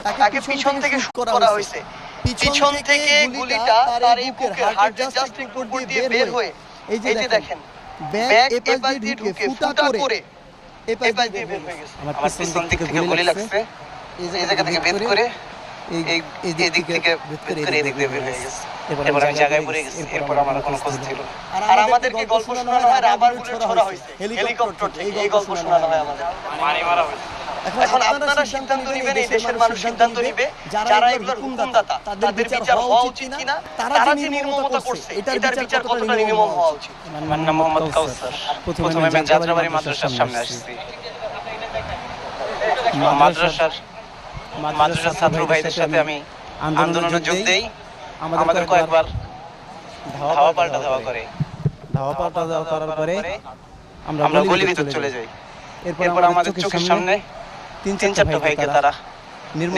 তাকে পিছন থেকে শুট করা হয়েছে। পিছন থেকে গুলিটা তার এই বুকের হার্টের জাস্ট একটু উপর দিয়ে বের হয়ে এই যে দেখেন ব্যাগ এপাশ দিয়ে ঢুকে ফুটা করে এপাশ দিয়ে বের হয়ে গেছে। আমার পিছন দিক থেকে গুলি লাগছে, এই জায়গা থেকে বের করে এই দিক থেকে বের করে এই দিক দিয়ে বের হয়ে গেছে। এরপর আমি জায়গায় পড়ে গেছি। এরপর আমার কোনো খোঁজ ছিল। আর আমাদেরকে গল্প শোনানো হয় রাবার বুলেট ছোড়া হয়েছে হেলিকপ্টার থেকে, এই গল্প শোনানো হয় আমাদের। মারি মারা হয়েছে। এখন আপনারা সিদ্ধান্ত নেবেন, এই দেশের মানুষ সিদ্ধান্ত নিবে যারা এগুলোর হুকুমদাতা তাদের বিচার হওয়া উচিত কিনা, তারা যে নির্মমতা করছে এটার বিচার কতটা নির্মম হওয়া উচিত। আমার নাম মোহাম্মদ কাউসার। প্রথমে আমি যাত্রাবাড়ি মাদ্রাসার সামনে আসছি। মাদ্রাসার ছাত্র ভাইদের সাথে আমি আন্দোলনে যোগ দেই। আমাদের কয়েকবার ধাওয়া পাল্টা ধাওয়া করার পরে আমরা গলি ভিতর চলে যাই। এরপর আমাদের চোখের সামনে 3-4টা ভাইকে তারা